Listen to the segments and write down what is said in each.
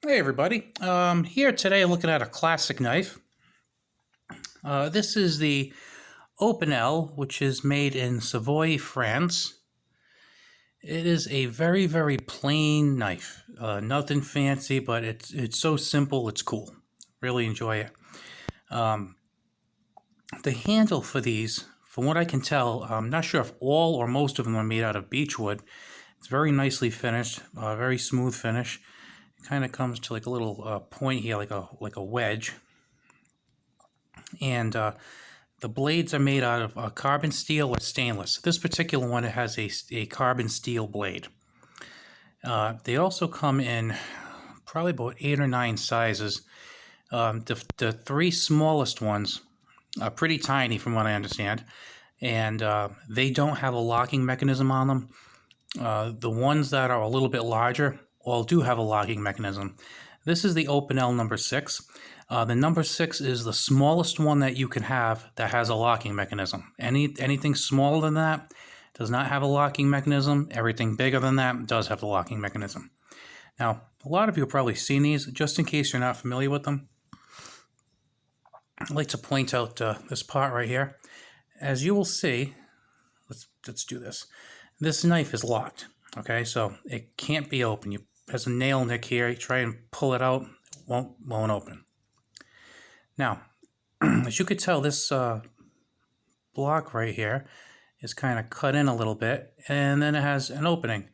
Hey everybody, here today looking at a classic knife. This is the Opinel, which is made in Savoy, France. It is a very, very plain knife. Nothing fancy, but it's so simple, it's cool. Really enjoy it. Um, the handle for these, from what I can tell, I'm not sure if all or most of them are made out of beechwood. It's very nicely finished, very smooth finish. Kind of comes to like a little point here, like a wedge, and the blades are made out of carbon steel or stainless. This particular one, it has a carbon steel blade. They also come in probably about 8 or 9 sizes. The 3 smallest ones are pretty tiny, from what I understand, and they don't have a locking mechanism on them. The ones that are a little bit larger all do have a locking mechanism. This is the Opinel number 6. The number 6 is the smallest one that you can have that has a locking mechanism. Anything smaller than that does not have a locking mechanism. Everything bigger than that does have the locking mechanism. Now, a lot of you have probably seen these. Just in case you're not familiar with them, I'd like to point out this part right here. As you will see, let's do this. This knife is locked, okay? So it can't be open. You has a nail nick here. You try and pull it out, won't open. Now, as you could tell, this block right here is kind of cut in a little bit, and then it has an opening.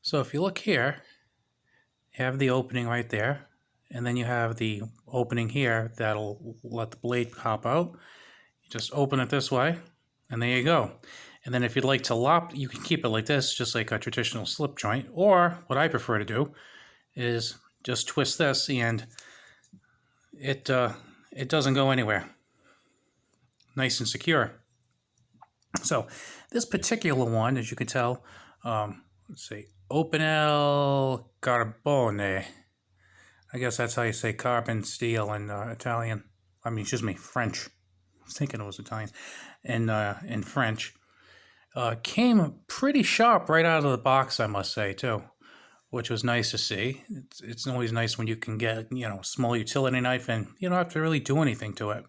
So if you look here, you have the opening right there, and then you have the opening here that'll let the blade pop out. You just open it this way, and there you go. And then if you'd like to lop, you can keep it like this, just like a traditional slip joint. Or what I prefer to do is just twist this, and it doesn't go anywhere. Nice and secure. So this particular one, as you can tell, let's see, Opinel Carbone. I guess that's how you say carbon steel in Italian. I mean, excuse me, French. I was thinking it was Italian. In French. Came pretty sharp right out of the box, I must say, too, which was nice to see. It's always nice when you can get, a small utility knife and you don't have to really do anything to it.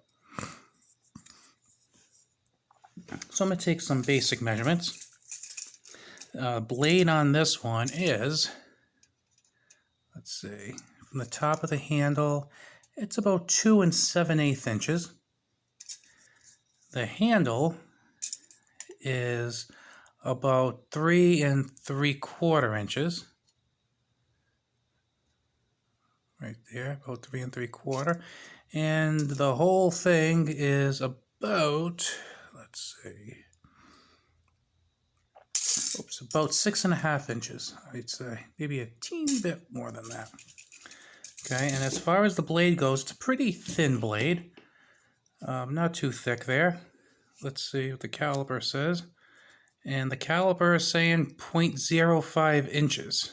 So I'm going to take some basic measurements. Blade on this one is, let's see, from the top of the handle, it's about 2 7/8 inches. The handle is about 3 3/4 inches. Right there, about 3 3/4. And the whole thing is about, let's see, about 6.5 inches, I'd say. Maybe a teeny bit more than that. Okay, and as far as the blade goes, it's a pretty thin blade. Not too thick there. Let's see what the caliper says. And the caliper is saying 0.05 inches.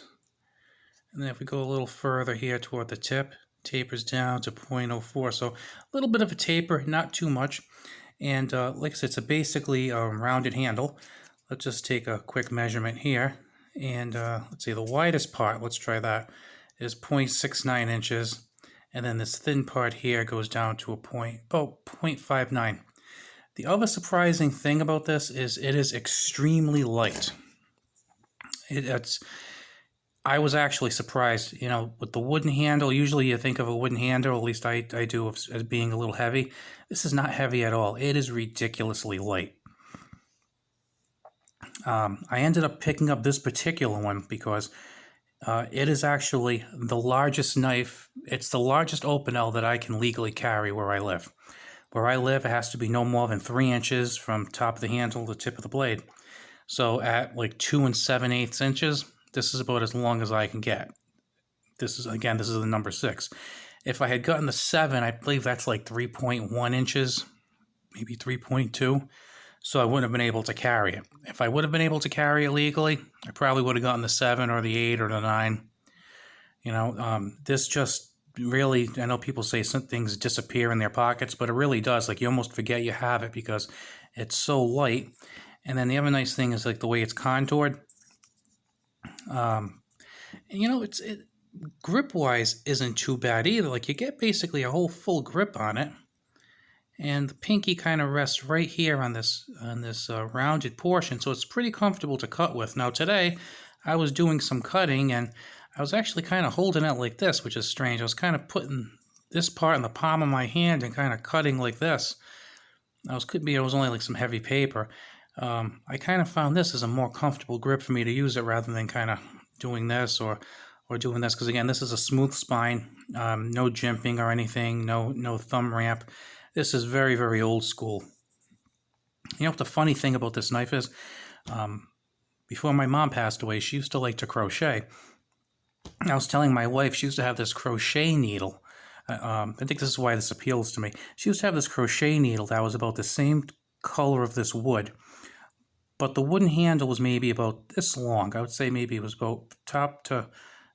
And then if we go a little further here toward the tip, tapers down to 0.04. So a little bit of a taper, not too much. And like I said, it's basically a rounded handle. Let's just take a quick measurement here. And let's see, the widest part, let's try that, is 0.69 inches. And then this thin part here goes down to about 0.59. The other surprising thing about this is it is extremely light. I was actually surprised, with the wooden handle. Usually you think of a wooden handle, at least I do, as being a little heavy. This is not heavy at all. It is ridiculously light. I ended up picking up this particular one because it is actually the largest knife. It's the largest Opinel that I can legally carry where I live. Where I live, it has to be no more than 3 inches from top of the handle to the tip of the blade. So at like 2 7/8 inches, this is about as long as I can get. This is the number 6. If I had gotten the 7, I believe that's like 3.1 inches, maybe 3.2. So I wouldn't have been able to carry it. If I would have been able to carry it legally, I probably would have gotten the 7 or the 8 or the 9. This just really, I know people say some things disappear in their pockets, but it really does. Like, you almost forget you have it because it's so light. And then the other nice thing is like the way it's contoured. grip-wise isn't too bad either. Like, you get basically a whole full grip on it, and the pinky kind of rests right here on this rounded portion, so it's pretty comfortable to cut with. Now today, I was doing some cutting, and I was actually kind of holding it like this, which is strange. I was kind of putting this part in the palm of my hand and kind of cutting like this. Could be it was only like some heavy paper. I kind of found this as a more comfortable grip for me to use it rather than kind of doing this or doing this, because again, this is a smooth spine, no jimping or anything, no thumb ramp. This is very, very old school. You know what the funny thing about this knife is? Before my mom passed away, she used to like to crochet. I was telling my wife she used to have this crochet needle. I think this is why this appeals to me. She used to have this crochet needle that was about the same color of this wood, but the wooden handle was maybe about this long. I would say maybe it was about top to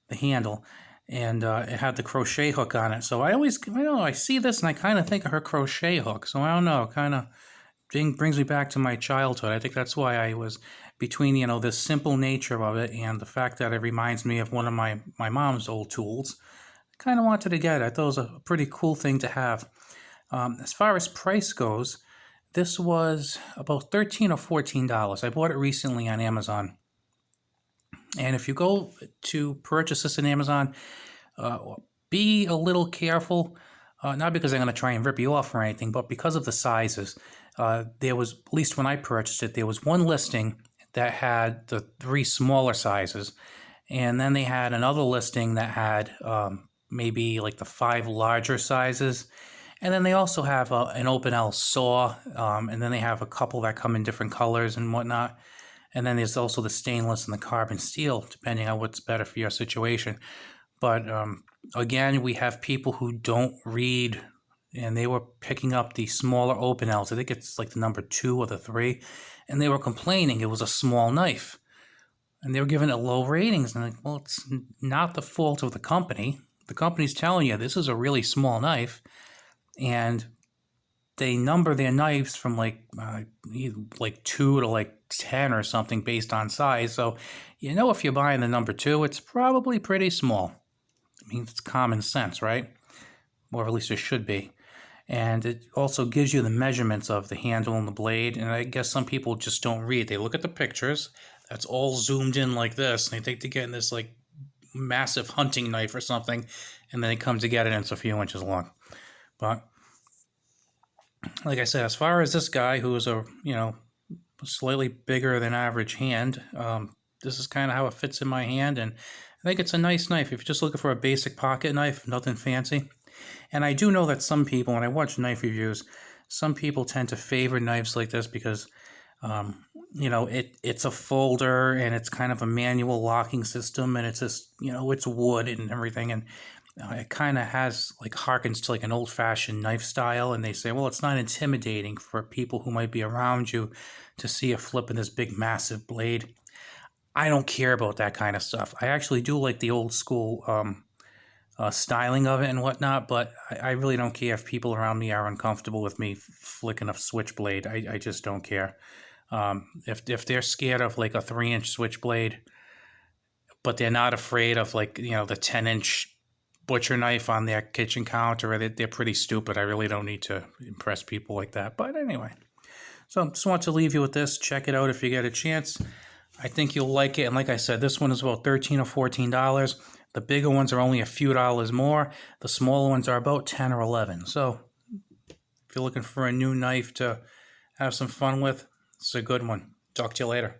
the handle, and it had the crochet hook on it. So I don't know, I see this and I kind of think of her crochet hook. So I don't know, kind of brings me back to my childhood. I think that's why I was between, this simple nature of it and the fact that it reminds me of one of my mom's old tools. I kind of wanted to get it. I thought it was a pretty cool thing to have. As far as price goes, this was about $13 or $14. I bought it recently on Amazon. And if you go to purchase this on Amazon, be a little careful, not because I'm going to try and rip you off or anything, but because of the sizes. There was, at least when I purchased it, there was one listing that had the 3 smaller sizes, and then they had another listing that had maybe like the 5 larger sizes. And then they also have an Opinel saw, and then they have a couple that come in different colors and whatnot. And then there's also the stainless and the carbon steel, depending on what's better for your situation. But again, we have people who don't read, and they were picking up the smaller Opinels. I think it's like the number 2 or the 3, and they were complaining it was a small knife. And they were giving it low ratings. And I'm like, well, it's not the fault of the company. The company's telling you this is a really small knife, and they number their knives from like 2 to like 10 or something based on size. So, if you're buying the number 2, it's probably pretty small. I mean, it's common sense, right? Or at least it should be. And it also gives you the measurements of the handle and the blade. And I guess some people just don't read. They look at the pictures. That's all zoomed in like this. And they think they're getting this like massive hunting knife or something. And then they come to get it and it's a few inches long. But like I said, as far as this guy who is a slightly bigger than average hand, this is kind of how it fits in my hand, and I think it's a nice knife if you're just looking for a basic pocket knife, nothing fancy. And I do know that some people, when I watch knife reviews, some people tend to favor knives like this because it's a folder and it's kind of a manual locking system, and it's just it's wood and everything, and it kind of has harkens to an old-fashioned knife style, and they say, well, it's not intimidating for people who might be around you to see a flipping this big massive blade. I don't care about that kind of stuff. I actually do like the old school styling of it and whatnot, but I really don't care if people around me are uncomfortable with me flicking a switchblade. I just don't care. If they're scared of a 3-inch switchblade, but they're not afraid of the 10-inch butcher knife on their kitchen counter, they're pretty stupid. I really don't need to impress people like that. But anyway, so I just want to leave you with this. Check it out if you get a chance. I think you'll like it. And like I said, this one is about $13 or $14. The bigger ones are only a few dollars more. The smaller ones are about 10 or 11. So if you're looking for a new knife to have some fun with, it's a good one. Talk to you later.